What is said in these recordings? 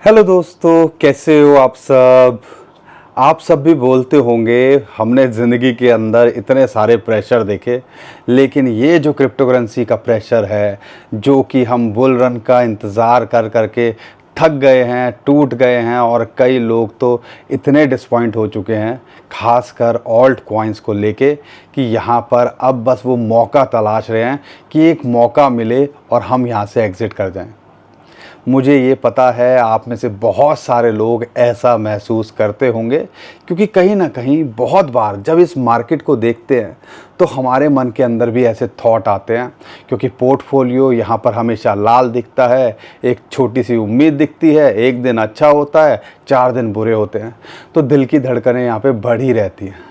Hello दोस्तों, कैसे हो आप सब। आप सब भी बोलते होंगे हमने ज़िंदगी के अंदर इतने सारे प्रेशर देखे, लेकिन ये जो क्रिप्टो करेंसी का प्रेशर है, जो कि हम बुल रन का इंतज़ार कर कर के थक गए हैं, टूट गए हैं, और कई लोग तो इतने डिसपॉइंट हो चुके हैं, खासकर ऑल्ट कॉइन्स को लेके, कि यहाँ पर अब बस वो मौका तलाश रहे हैं कि एक मौका मिले और हम यहाँ से एग्ज़िट कर जाएं। मुझे ये पता है आप में से बहुत सारे लोग ऐसा महसूस करते होंगे, क्योंकि कहीं ना कहीं बहुत बार जब इस मार्केट को देखते हैं तो हमारे मन के अंदर भी ऐसे थॉट आते हैं, क्योंकि पोर्टफोलियो यहाँ पर हमेशा लाल दिखता है, एक छोटी सी उम्मीद दिखती है, एक दिन अच्छा होता है, 4 दिन बुरे होते हैं, तो दिल की धड़कनें यहाँ पे बढ़ी रहती हैं।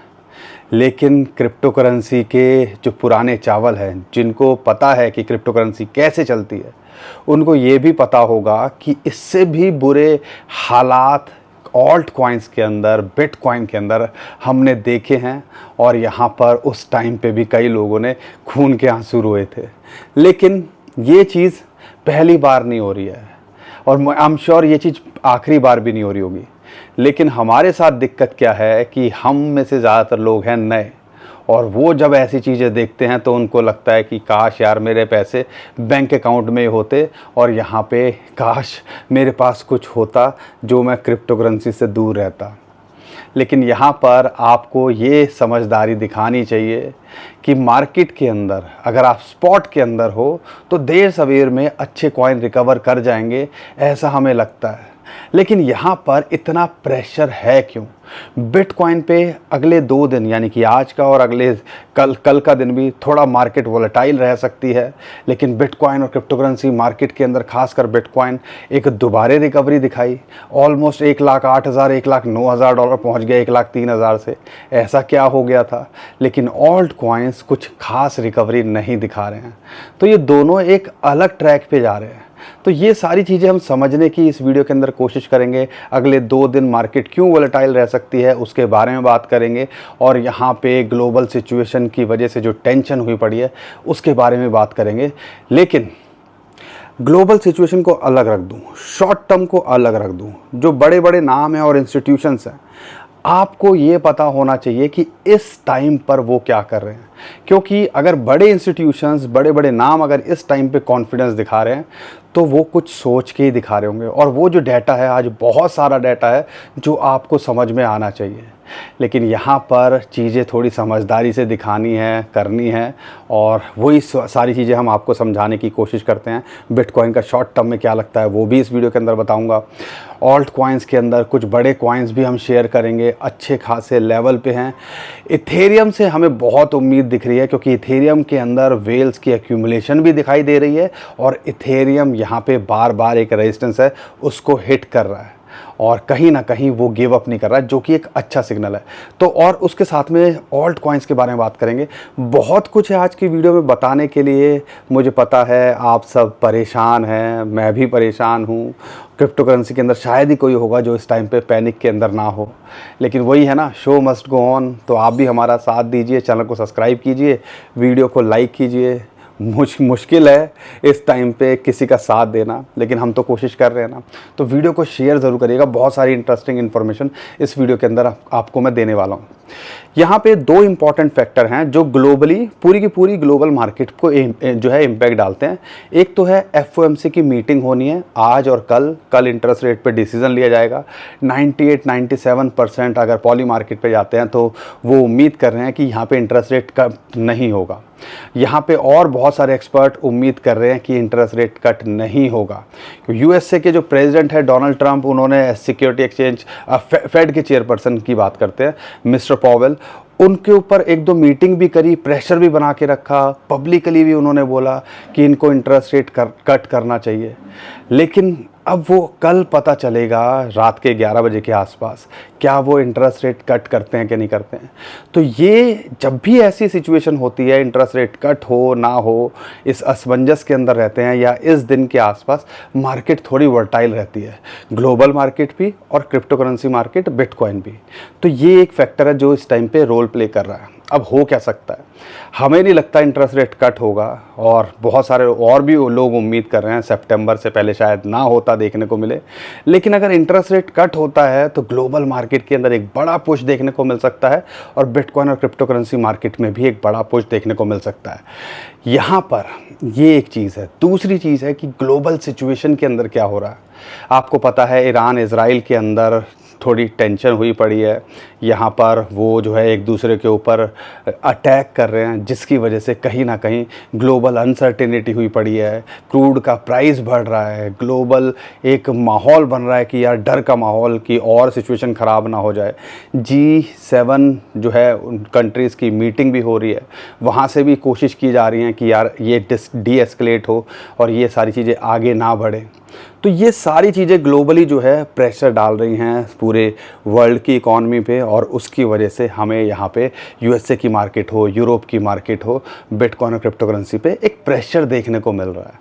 लेकिन क्रिप्टो करेंसी के जो पुराने चावल हैं, जिनको पता है कि क्रिप्टो करेंसी कैसे चलती है, उनको ये भी पता होगा कि इससे भी बुरे हालात ऑल्ट कॉइन्स के अंदर, बिटकॉइन के अंदर हमने देखे हैं, और यहाँ पर उस टाइम पे भी कई लोगों ने खून के आंसू रोए थे। लेकिन ये चीज़ पहली बार नहीं हो रही है, और आई एम श्योर ये चीज़ आखिरी बार भी नहीं हो रही होगी। लेकिन हमारे साथ दिक्कत क्या है कि हम में से ज़्यादातर लोग हैं नए, और वो जब ऐसी चीज़ें देखते हैं तो उनको लगता है कि काश यार मेरे पैसे बैंक अकाउंट में होते, और यहाँ पे काश मेरे पास कुछ होता जो मैं क्रिप्टो करेंसी से दूर रहता। लेकिन यहाँ पर आपको ये समझदारी दिखानी चाहिए कि मार्केट के अंदर अगर आप स्पॉट के अंदर हो तो देर सवेर में अच्छे कॉइन रिकवर कर जाएंगे, ऐसा हमें लगता है। लेकिन यहाँ पर इतना प्रेशर है क्यों? बिटकॉइन पे अगले 2 दिन, यानी कि आज का और अगले कल का दिन भी थोड़ा मार्केट वोलेटाइल रह सकती है, लेकिन बिटकॉइन और क्रिप्टो करेंसी मार्केट के अंदर, खासकर बिटकॉइन, एक दोबारे रिकवरी दिखाई। ऑलमोस्ट 1,08,000 $1,09,000 पहुँच गया 1,03,000 से। ऐसा क्या हो गया था? लेकिन ऑल्ट कॉइन्स कुछ खास रिकवरी नहीं दिखा रहे हैं, तो ये दोनों एक अलग ट्रैक पे जा रहे हैं। तो ये सारी चीज़ें हम समझने की इस वीडियो के अंदर कोशिश करेंगे। अगले 2 दिन मार्केट क्यों वोलेटाइल रह सकती है उसके बारे में बात करेंगे, और यहाँ पे ग्लोबल सिचुएशन की वजह से जो टेंशन हुई पड़ी है उसके बारे में बात करेंगे। लेकिन ग्लोबल सिचुएशन को अलग रख दूँ, शॉर्ट टर्म को अलग रख दूँ, जो बड़े बड़े नाम हैं और इंस्टीट्यूशंस हैं, आपको ये पता होना चाहिए कि इस टाइम पर वो क्या कर रहे हैं। क्योंकि अगर बड़े इंस्टीट्यूशंस, बड़े बड़े नाम अगर इस टाइम पे कॉन्फिडेंस दिखा रहे हैं तो वो कुछ सोच के ही दिखा रहे होंगे, और वो जो डाटा है, आज बहुत सारा डाटा है जो आपको समझ में आना चाहिए। लेकिन यहाँ पर चीज़ें थोड़ी समझदारी से दिखानी है, करनी है, और वही सारी चीज़ें हम आपको समझाने की कोशिश करते हैं। बिटकॉइन का शॉर्ट टर्म में क्या लगता है वो भी इस वीडियो के अंदर बताऊंगा। ऑल्ट कॉइन्स के अंदर कुछ बड़े कॉइन्स भी हम शेयर करेंगे, अच्छे खासे लेवल पे हैं। इथेरियम से हमें बहुत उम्मीद दिख रही है, क्योंकि इथेरियम के अंदर वेल्स की एक्यूमुलेशन भी दिखाई दे रही है, और इथेरियम यहाँ पे बार बार एक रेजिस्टेंस है उसको हिट कर रहा है, और कहीं ना कहीं वो गिव अप नहीं कर रहा है, जो कि एक अच्छा सिग्नल है। तो और उसके साथ में ऑल्ट कॉइन्स के बारे में बात करेंगे। बहुत कुछ है आज की वीडियो में बताने के लिए। मुझे पता है आप सब परेशान हैं, मैं भी परेशान हूँ। क्रिप्टो करेंसी के अंदर शायद ही कोई होगा जो इस टाइम पे पैनिक के अंदर ना हो, लेकिन वही है ना, शो मस्ट गो ऑन। तो आप भी हमारा साथ दीजिए, चैनल को सब्सक्राइब कीजिए, वीडियो को लाइक कीजिए। मुश्किल है इस टाइम पे किसी का साथ देना, लेकिन हम तो कोशिश कर रहे हैं ना। तो वीडियो को शेयर ज़रूर करिएगा, बहुत सारी इंटरेस्टिंग इन्फॉर्मेशन इस वीडियो के अंदर आपको मैं देने वाला हूँ। यहाँ पे 2 इंपॉर्टेंट फैक्टर हैं जो ग्लोबली, पूरी की पूरी ग्लोबल मार्केट को जो है इम्पैक्ट डालते हैं। एक तो है FOMC की मीटिंग होनी है आज और कल इंटरेस्ट रेट पे डिसीजन लिया जाएगा। 98-97% अगर पॉली मार्केट पे जाते हैं तो वो उम्मीद कर रहे हैं कि यहाँ पे इंटरेस्ट रेट कट नहीं होगा। यहाँ पे और बहुत सारे एक्सपर्ट उम्मीद कर रहे हैं कि इंटरेस्ट रेट कट नहीं होगा। USA के जो प्रेसिडेंट है डोनाल्ड ट्रंप, उन्होंने सिक्योरिटी एक्सचेंज फेड के चेयरपर्सन की बात करते हैं, मिस्टर पॉवेल, उनके ऊपर 1-2 मीटिंग भी करी, प्रेशर भी बना के रखा, पब्लिकली भी उन्होंने बोला कि इनको इंटरेस्ट रेट कट करना चाहिए। लेकिन अब वो कल पता चलेगा रात के 11 बजे के आसपास, क्या वो इंटरेस्ट रेट कट करते हैं कि नहीं करते हैं। तो ये जब भी ऐसी सिचुएशन होती है, इंटरेस्ट रेट कट हो ना हो, इस असमंजस के अंदर रहते हैं, या इस दिन के आसपास मार्केट थोड़ी वर्टाइल रहती है, ग्लोबल मार्केट भी और क्रिप्टो करेंसी मार्केट, बिटकॉइन भी। तो ये एक फैक्टर है जो इस टाइम पे रोल प्ले कर रहा है। अब हो क्या सकता है, हमें नहीं लगता इंटरेस्ट रेट कट होगा, और बहुत सारे और भी लोग उम्मीद कर रहे हैं सितंबर से पहले शायद ना होता देखने को मिले। लेकिन अगर इंटरेस्ट रेट कट होता है तो ग्लोबल मार्केट के अंदर एक बड़ा पुश देखने को मिल सकता है, और बिटकॉइन और क्रिप्टो करेंसी मार्केट में भी एक बड़ा पुश देखने को मिल सकता है। यहाँ पर ये एक चीज़ है। दूसरी चीज़ है कि ग्लोबल सिचुएशन के अंदर क्या हो रहा है। आपको पता है ईरान इज़राइल के अंदर थोड़ी टेंशन हुई पड़ी है, यहाँ पर वो जो है एक दूसरे के ऊपर अटैक कर रहे हैं, जिसकी वजह से कहीं ना कहीं ग्लोबल अनसर्टेनिटी हुई पड़ी है, क्रूड का प्राइस बढ़ रहा है, ग्लोबल एक माहौल बन रहा है कि यार डर का माहौल कि और सिचुएशन ख़राब ना हो जाए। G7 जो है उन कंट्रीज़ की मीटिंग भी हो रही है, वहाँ से भी कोशिश की जा रही है कि यार ये डी-एस्केलेट हो और ये सारी चीज़ें आगे ना बढ़े। तो ये सारी चीज़ें ग्लोबली जो है प्रेशर डाल रही हैं पूरे वर्ल्ड की इकॉनमी पे, और उसकी वजह से हमें यहाँ पे यूएसए की मार्केट हो, यूरोप की मार्केट हो, बिटकॉइन और क्रिप्टो करेंसी पे एक प्रेशर देखने को मिल रहा है।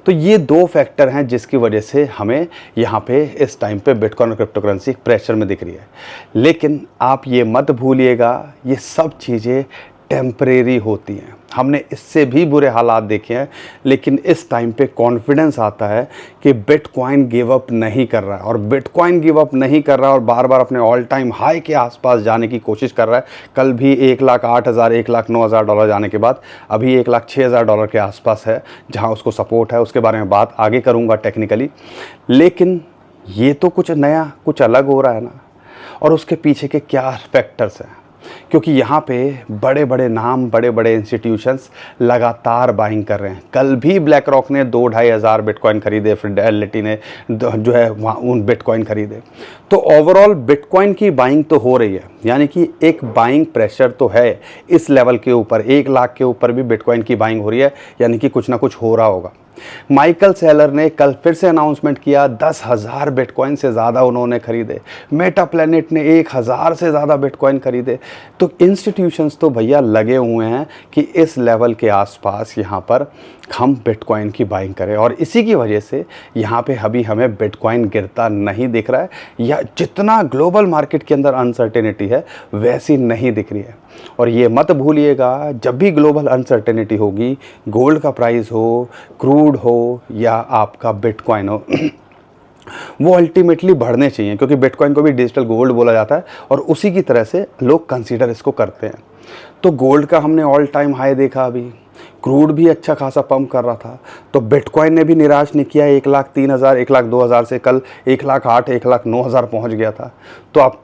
तो ये दो फैक्टर हैं जिसकी वजह से हमें यहाँ पे इस टाइम पे बिटकॉइन और क्रिप्टो करेंसी प्रेशर में दिख रही है। लेकिन आप ये मत भूलिएगा, ये सब चीज़ें टेम्परेरी होती हैं। हमने इससे भी बुरे हालात देखे हैं, लेकिन इस टाइम पे कॉन्फिडेंस आता है कि बिटकॉइन गिव अप नहीं कर रहा है, और बिटकॉइन गिव अप नहीं कर रहा है और बार बार अपने ऑल टाइम हाई के आसपास जाने की कोशिश कर रहा है। कल भी $1,08,000 $1,09,000 जाने के बाद अभी $1,06,000 के आसपास है, जहां उसको सपोर्ट है। उसके बारे में बात आगे करूंगा टेक्निकली। लेकिन ये तो कुछ नया, कुछ अलग हो रहा है ना, और उसके पीछे के क्या फैक्टर्स हैं, क्योंकि यहाँ पे बड़े बड़े नाम, बड़े बड़े इंस्टीट्यूशंस लगातार बाइंग कर रहे हैं। कल भी ब्लैक रॉक ने 2-2.5 हज़ार बिटकॉइन खरीदे, फिडेलिटी ने जो है वहाँ उन बिटकॉइन खरीदे। तो ओवरऑल बिटकॉइन की बाइंग तो हो रही है, यानी कि एक बाइंग प्रेशर तो है इस लेवल के ऊपर। 1 लाख के ऊपर भी बिटकॉइन की बाइंग हो रही है, यानी कि कुछ ना कुछ हो रहा होगा। माइकल सेलर ने कल फिर से अनाउंसमेंट किया, 10,000 बिटकॉइन से ज़्यादा उन्होंने खरीदे। मेटा प्लैनेट ने 1,000 से ज़्यादा बिटकॉइन खरीदे। तो इंस्टीट्यूशंस तो भैया लगे हुए हैं कि इस लेवल के आसपास यहाँ पर हम बिटकॉइन की बाइंग करें, और इसी की वजह से यहाँ पे अभी हमें बिटकॉइन गिरता नहीं दिख रहा है, या जितना ग्लोबल मार्केट के अंदर अनसर्टेनिटी है वैसी नहीं दिख रही है। और ये मत भूलिएगा, जब भी ग्लोबल अनसर्टेनिटी होगी, गोल्ड का प्राइस हो, क्रूड हो या आपका बिटकॉइन हो, वो अल्टीमेटली बढ़ने चाहिए, क्योंकि बिटकॉइन को भी डिजिटल गोल्ड बोला जाता है और उसी की तरह से लोग कंसीडर इसको करते हैं। तो गोल्ड का हमने ऑल टाइम हाई देखा, अभी क्रूड भी अच्छा खासा पंप कर रहा था, तो बिटकॉइन ने भी निराश नहीं किया। 1,03,000 1,02,000 से कल 1,08,000 1,09,000 पहुंच गया था। तो आप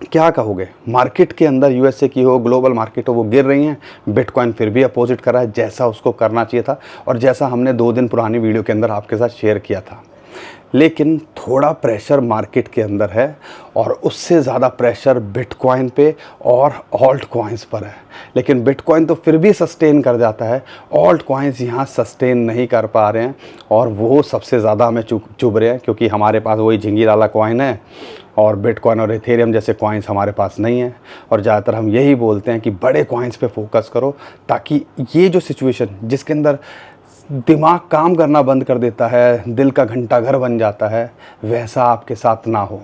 क्या कहोगे, मार्केट के अंदर यूएसए की हो, ग्लोबल मार्केट हो, वो गिर रही हैं, बिटकॉइन फिर भी अपोजिट कर रहा है जैसा उसको करना चाहिए था, और जैसा हमने 2 दिन पुरानी वीडियो के अंदर आपके साथ शेयर किया था। लेकिन थोड़ा प्रेशर मार्केट के अंदर है, और उससे ज़्यादा प्रेशर बिटकॉइन पे और ऑल्ट कॉइन्स पर है। लेकिन बिटकॉइन तो फिर भी सस्टेन कर जाता है, ऑल्ट कॉइन्स यहाँ सस्टेन नहीं कर पा रहे हैं, और वो सबसे ज़्यादा हमें चुभ रहे हैं, क्योंकि हमारे पास वही झिंगी वाला कॉइन है, और बिटकॉइन और इथेरियम जैसे कॉइन्स हमारे पास नहीं है। और ज़्यादातर हम यही बोलते हैं कि बड़े कॉइन्स पे फोकस करो, ताकि ये जो सिचुएशन जिसके अंदर दिमाग काम करना बंद कर देता है, दिल का घंटा घर बन जाता है, वैसा आपके साथ ना हो।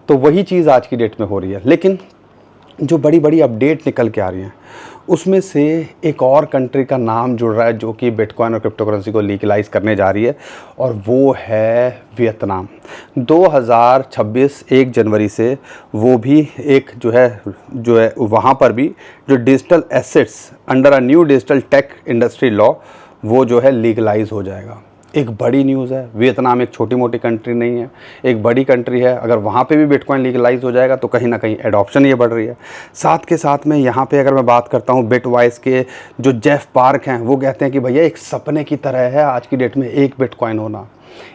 तो वही चीज़ आज की डेट में हो रही है। लेकिन जो बड़ी बड़ी अपडेट निकल के आ रही हैं, उसमें से एक और कंट्री का नाम जुड़ रहा है जो कि बिटकॉइन और क्रिप्टो करेंसी को लीगलाइज करने जा रही है, और वो है वियतनाम। 2026 1 जनवरी से वो भी एक जो है वहाँ पर भी जो digital assets under a new digital tech industry law, वो जो है लीगलाइज हो जाएगा। एक बड़ी न्यूज़ है। वियतनाम एक छोटी मोटी कंट्री नहीं है, एक बड़ी कंट्री है। अगर वहाँ पे भी बिटकॉइन लीगलाइज हो जाएगा तो कहीं ना कहीं एडॉप्शन ये बढ़ रही है। साथ के साथ में यहाँ पे अगर मैं बात करता हूँ, बिटवाइस के जो जेफ पार्क हैं, वो कहते हैं कि भैया एक सपने की तरह है आज की डेट में एक बिटकॉइन होना।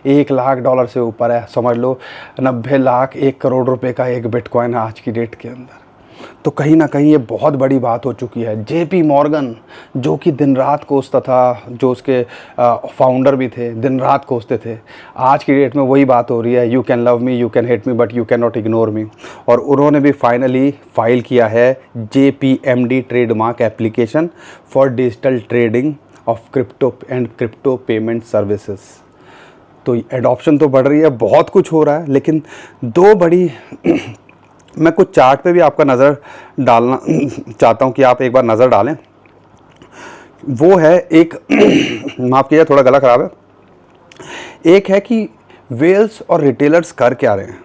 $1,00,000 से ऊपर है, समझ लो 90 लाख 1 करोड़ रुपए का एक बिटकॉइन है आज की डेट के अंदर। तो कहीं ना कहीं ये बहुत बड़ी बात हो चुकी है। JP मॉर्गन जो कि दिन रात कोसता था, जो उसके फाउंडर भी थे, दिन रात कोसते थे, आज की डेट में वही बात हो रही है, you can love me, you can hate me, but you can not ignore me. और उन्होंने भी फाइनली फाइल किया है JPMD trademark application for digital trading of crypto and crypto payment services. तो एडॉप्शन तो बढ़ रही है, बहुत कुछ हो रहा है, लेकिन दो बड़ी मैं कुछ चार्ट पे भी आपका नज़र डालना चाहता हूँ कि आप एक बार नज़र डालें। वो है एक माफ़ कीजिए थोड़ा गला ख़राब है। एक है कि वेल्स और रिटेलर्स कर क्या रहे हैं।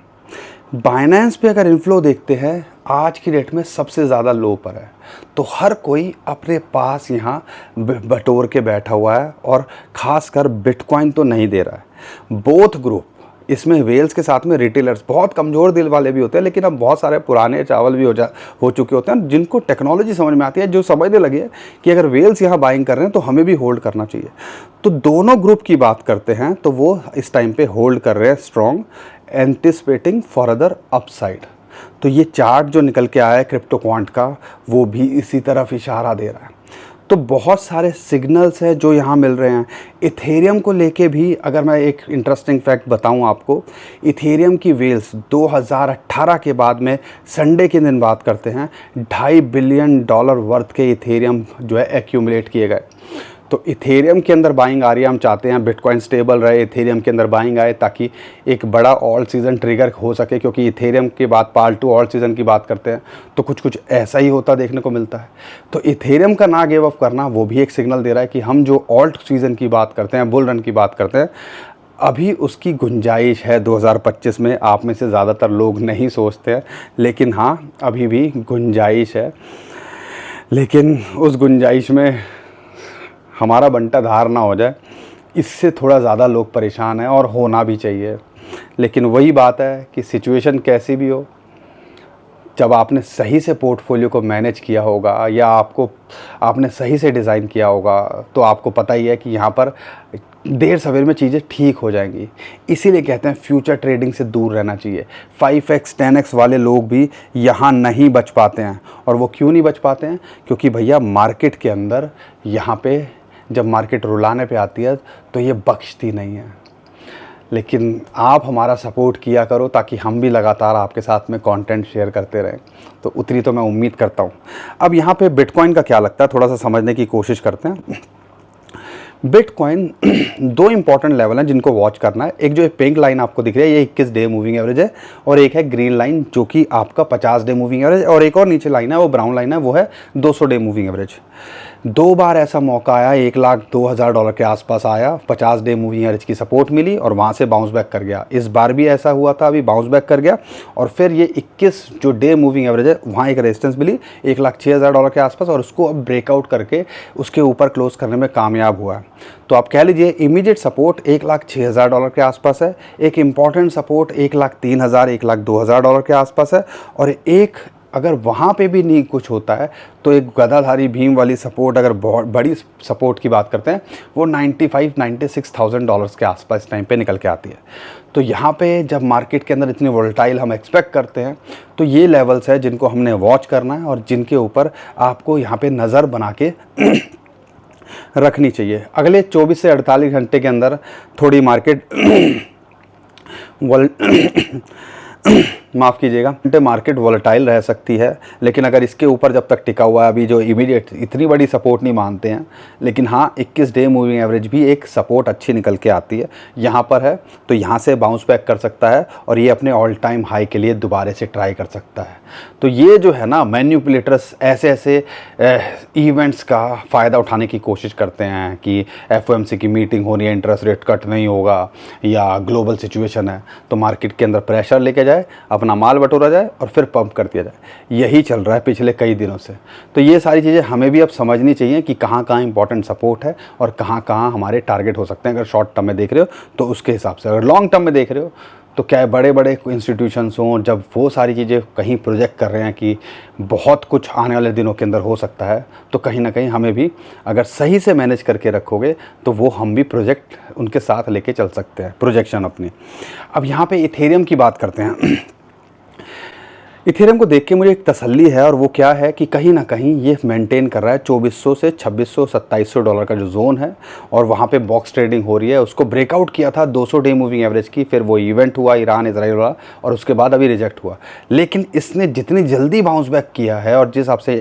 बाइनेंस पे अगर इनफ्लो देखते हैं आज की डेट में सबसे ज़्यादा लो पर है, तो हर कोई अपने पास यहाँ बटोर के बैठा हुआ है और ख़ासकर बिटकॉइन तो नहीं दे रहा है। बोथ ग्रुप, इसमें वेल्स के साथ में रिटेलर्स बहुत कमज़ोर दिल वाले भी होते हैं, लेकिन अब बहुत सारे पुराने चावल भी हो चुके होते हैं जिनको टेक्नोलॉजी समझ में आती है, जो समझने लगे कि अगर वेल्स यहाँ बाइंग कर रहे हैं तो हमें भी होल्ड करना चाहिए। तो दोनों ग्रुप की बात करते हैं तो वो इस टाइम पे होल्ड कर रहे हैं strong, anticipating for other upside. तो ये चार्ट जो निकल के आया है क्रिप्टो क्वांट का, वो भी इसी तरफ इशारा दे रहा है। तो बहुत सारे सिग्नल्स हैं जो यहाँ मिल रहे हैं। इथेरियम को लेके भी अगर मैं एक इंटरेस्टिंग फैक्ट बताऊँ आपको, इथेरियम की वेल्स 2018 के बाद में संडे के दिन बात करते हैं $2.5 बिलियन वर्थ के इथेरियम जो है एक्यूमुलेट किए गए। तो इथेरियम के अंदर बाइंग आ रही है। हम चाहते हैं बिटकॉइन स्टेबल रहे, इथेरियम के अंदर बाइंग आए ताकि एक बड़ा ऑल सीज़न ट्रिगर हो सके, क्योंकि इथेरियम के बाद पार्ट 2 ऑल सीज़न की बात करते हैं तो कुछ कुछ ऐसा ही होता देखने को मिलता है। तो इथेरियम का ना गिव अप करना वो भी एक सिग्नल दे रहा है कि हम जो ऑल्ट सीज़न की बात करते हैं, बुल रन की बात करते हैं, अभी उसकी गुंजाइश है 2025 में। आप में से ज़्यादातर लोग नहीं सोचते हैं, लेकिन हाँ अभी भी गुंजाइश है। लेकिन उस गुंजाइश में हमारा बंटा धार ना हो जाए, इससे थोड़ा ज़्यादा लोग परेशान हैं और होना भी चाहिए। लेकिन वही बात है कि सिचुएशन कैसी भी हो, जब आपने सही से पोर्टफोलियो को मैनेज किया होगा या आपने सही से डिज़ाइन किया होगा तो आपको पता ही है कि यहाँ पर देर सवेर में चीज़ें ठीक हो जाएंगी। इसीलिए कहते हैं फ्यूचर ट्रेडिंग से दूर रहना चाहिए। 5x 10x वाले लोग भी यहाँ नहीं बच पाते हैं। और वो क्यों नहीं बच पाते हैं? क्योंकि भैया मार्केट के अंदर यहाँ पे जब मार्केट रुलाने पे आती है तो ये बख्शती नहीं है। लेकिन आप हमारा सपोर्ट किया करो ताकि हम भी लगातार आपके साथ में कंटेंट शेयर करते रहें, तो उतनी तो मैं उम्मीद करता हूँ। अब यहाँ पे बिटकॉइन का क्या लगता है, थोड़ा सा समझने की कोशिश करते हैं। बिटकॉइन 2 इंपॉर्टेंट लेवल हैं जिनको वॉच करना है। एक जो पिंक लाइन आपको दिख रही है ये 21 डे मूविंग एवरेज है, और एक है ग्रीन लाइन जो कि आपका 50 डे मूविंग एवरेज, और एक और नीचे लाइन है वो ब्राउन लाइन है, वो है 200 डे मूविंग एवरेज। 2 बार ऐसा मौका आया, $1,02,000 के आसपास आया, 50 डे मूविंग एवरेज की सपोर्ट मिली और वहाँ से बाउंस बैक कर गया। इस बार भी ऐसा हुआ था, अभी बाउंस बैक कर गया और फिर ये 21 जो डे मूविंग एवरेज है वहाँ एक रेजिस्टेंस मिली $1,06,000 के आसपास, और उसको अब ब्रेकआउट करके उसके ऊपर क्लोज करने में कामयाब हुआ है। तो आप कह लीजिए इमीडिएट सपोर्ट $1,06,000 के आसपास है, एक इम्पॉर्टेंट सपोर्ट $1,03,000 $1,02,000 के आसपास है, और एक अगर वहाँ पे भी नहीं कुछ होता है तो एक गदाधारी भीम वाली सपोर्ट, अगर बहुत बड़ी सपोर्ट की बात करते हैं, वो $96,000 के आसपास टाइम पे निकल के आती है। तो यहाँ पे जब मार्केट के अंदर इतनी वोलेटाइल हम एक्सपेक्ट करते हैं तो ये लेवल्स है जिनको हमने वॉच करना है और जिनके ऊपर आपको यहाँ पे नज़र बना के रखनी चाहिए। अगले 24 से 48 घंटे के अंदर थोड़ी मार्केट माफ़ कीजिएगा, मार्केट वॉलेटाइल रह सकती है, लेकिन अगर इसके ऊपर जब तक टिका हुआ है, अभी जो इमीडिएट इतनी बड़ी सपोर्ट नहीं मानते हैं, लेकिन हाँ 21 डे मूविंग एवरेज भी एक सपोर्ट अच्छी निकल के आती है, यहाँ पर है तो यहाँ से बाउंस बैक कर सकता है और ये अपने ऑल टाइम हाई के लिए दोबारा से ट्राई कर सकता है। तो ये जो है ना, मैन्युपुलेटर्स ऐसे इवेंट्स का फ़ायदा उठाने की कोशिश करते हैं कि FOMC की मीटिंग हो रही है, इंटरेस्ट रेट कट नहीं होगा, या ग्लोबल सिचुएशन है तो मार्केट के अंदर प्रेशर लेके जाए, अपना माल बटोरा जाए और फिर पंप कर दिया जाए। यही चल रहा है पिछले कई दिनों से। तो ये सारी चीज़ें हमें भी अब समझनी चाहिए कि कहाँ कहाँ इंपॉर्टेंट सपोर्ट है और कहाँ कहाँ हमारे टारगेट हो सकते हैं। अगर शॉर्ट टर्म में देख रहे हो तो उसके हिसाब से, अगर लॉन्ग टर्म में देख रहे हो तो क्या बड़े बड़े इंस्टीट्यूशंस हों, जब वो सारी चीज़ें कहीं प्रोजेक्ट कर रहे हैं कि बहुत कुछ आने वाले दिनों के अंदर हो सकता है, तो कहीं ना कहीं हमें भी अगर सही से मैनेज करके रखोगे तो वो हम भी प्रोजेक्ट उनके साथ लेके चल सकते हैं, प्रोजेक्शन अपनी। अब यहाँ पे इथेरियम की बात करते हैं। इथेरियम को देख के मुझे एक तसल्ली है, और वो क्या है कि कहीं ना कहीं ये मेंटेन कर रहा है 2400 से 2600 $2700 का जो जोन है, और वहाँ पे बॉक्स ट्रेडिंग हो रही है। उसको ब्रेकआउट किया था 200 डे मूविंग एवरेज की, फिर वो इवेंट हुआ ईरान इजराइल वाला, और उसके बाद अभी रिजेक्ट हुआ। लेकिन इसने जितनी जल्दी बाउंस बैक किया है और जिस हिसाब से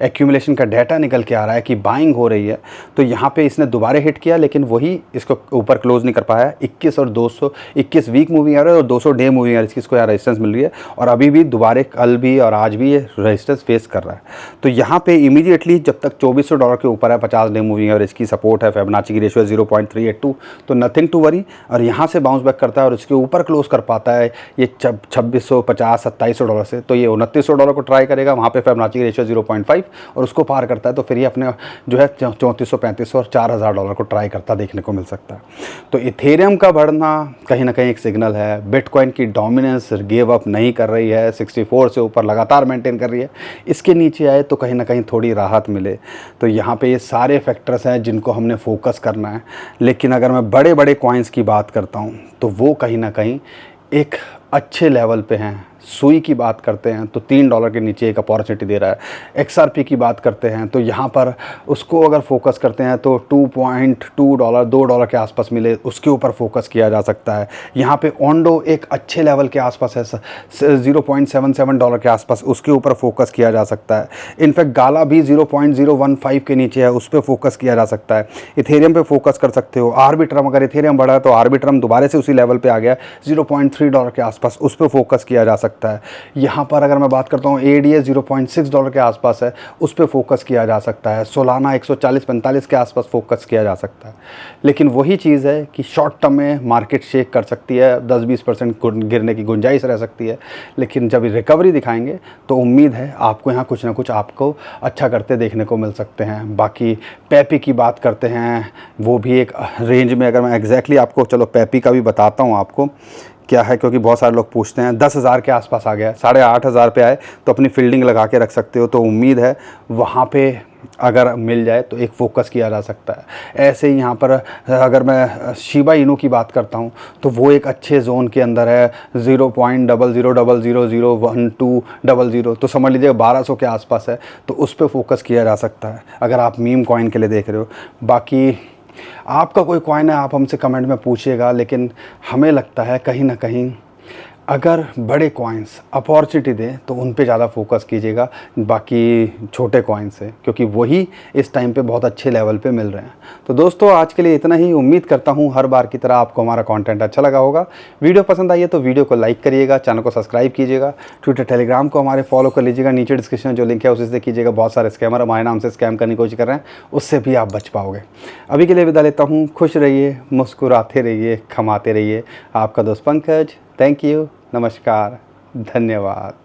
एक्यूमुलेशन का डाटा निकल के आ रहा है कि बाइंग हो रही है, तो यहाँ पर इसने दोबारा हिट किया, लेकिन वही इसको ऊपर क्लोज नहीं कर पाया। 21 वीक मूविंग एवरेज और 200 डे मूविंग एवरेज की इसको यहाँ रेजिस्टेंस मिल रही है, और अभी भी दोबारा हमारे कल भी और आज भी ये रेजिस्टेंस फेस कर रहा है। तो यहाँ पे इमीडिएटली जब तक $2400 के ऊपर है 50 डे मूविंग एवरेज की सपोर्ट है, फिबोनाची की रेशियो 0.382, तो नथिंग टू वरी। और यहाँ से बाउंस बैक करता है और इसके ऊपर क्लोज कर पाता है ये $2650 $2700 से, तो ये $2900 को ट्राई करेगा। वहाँ पे फिबोनाची की रेशियो 0.5 और उसको पार करता है तो फिर ये अपने जो है 3400 $3500 और $4000 को ट्राई करता देखने को मिल सकता है। तो इथेरियम का बढ़ना कहीं ना कहीं एक सिग्नल है। बिटकॉइन की डोमिनेंस गिव अप नहीं कर रही है, 64 से ऊपर लगातार मेंटेन कर रही है। इसके नीचे आए तो कहीं ना कहीं थोड़ी राहत मिले। तो यहाँ पे ये सारे फैक्टर्स हैं जिनको हमने फोकस करना है। लेकिन अगर मैं बड़े बड़े कॉइन्स की बात करता हूँ तो वो कहीं ना कहीं एक अच्छे लेवल पे हैं। सुई की बात करते हैं तो $3 के नीचे एक अपॉर्चुनिटी दे रहा है। XRP की बात करते हैं तो यहाँ पर उसको अगर फोकस करते हैं तो $2.2 $2 के आसपास मिले, उसके ऊपर फोकस किया जा सकता है। यहाँ पे ओंडो एक अच्छे लेवल के आसपास है, $0.77 के आसपास, उसके ऊपर फोकस किया जा सकता है। इनफैक्ट गाला भी 0.015 के नीचे है, उस पर फोकस किया जा सकता है। इथेरियम पे फोकस कर सकते हो। आर्बिट्रम, अगर इथेरियम बढ़ा है तो आर्बिट्रम दोबारा से उसी लेवल पे आ गया $0.3 के आसपास, उस पर फोकस किया जा सकता है। यहाँ पर अगर मैं बात करता हूँ ADA $0.6 के आसपास है, उस पर फोकस किया जा सकता है। सोलाना 140-45 के आसपास फोकस किया जा सकता है। लेकिन वही चीज़ है कि शॉर्ट टर्म में मार्केट शेक कर सकती है, 10-20% गिरने की गुंजाइश रह सकती है। लेकिन जब रिकवरी दिखाएंगे तो उम्मीद है आपको यहाँ कुछ ना कुछ आपको अच्छा करते देखने को मिल सकते हैं। बाकी पेपी की बात करते हैं, वो भी एक रेंज में, अगर मैं एग्जैक्टली आपको चलो पेपी का भी बताता हूँ आपको क्या है, क्योंकि बहुत सारे लोग पूछते हैं। 10,000 के आसपास आ गया है, 8,500 पे आए तो अपनी फील्डिंग लगा के रख सकते हो। तो उम्मीद है वहाँ पे अगर मिल जाए तो एक फोकस किया जा सकता है। ऐसे ही यहाँ पर अगर मैं शिबा इनू की बात करता हूँ तो वो एक अच्छे जोन के अंदर है, 0.00001200, तो समझ लीजिए 1200 के आसपास है, तो उस पर फोकस किया जा सकता है अगर आप मीम कॉइन के लिए देख रहे हो। बाकी आपका कोई कॉइन है आप हमसे कमेंट में पूछिएगा, लेकिन हमें लगता है कहीं ना कहीं अगर बड़े कॉइन्स अपॉर्चुनिटी दें तो उन पे ज़्यादा फोकस कीजिएगा, बाकी छोटे कॉइन्स से, क्योंकि वही इस टाइम पे बहुत अच्छे लेवल पे मिल रहे हैं। तो दोस्तों आज के लिए इतना ही। उम्मीद करता हूँ हर बार की तरह आपको हमारा कंटेंट अच्छा लगा होगा। वीडियो पसंद आई है तो वीडियो को लाइक करिएगा, चैनल को सब्सक्राइब कीजिएगा, ट्विटर टेलीग्राम को हमारे फॉलो कर लीजिएगा। नीचे डिस्क्रिप्शन में जो लिंक है उसी से कीजिएगा। बहुत सारे स्कैमर हमारे नाम से स्कैम करने की कोशिश कर रहे हैं, उससे भी आप बच पाओगे। अभी के लिए विदा लेता हूँ। खुश रहिए, मुस्कुराते रहिए, कमाते रहिए। आपका दोस्त पंकज। थैंक यू, नमस्कार, धन्यवाद।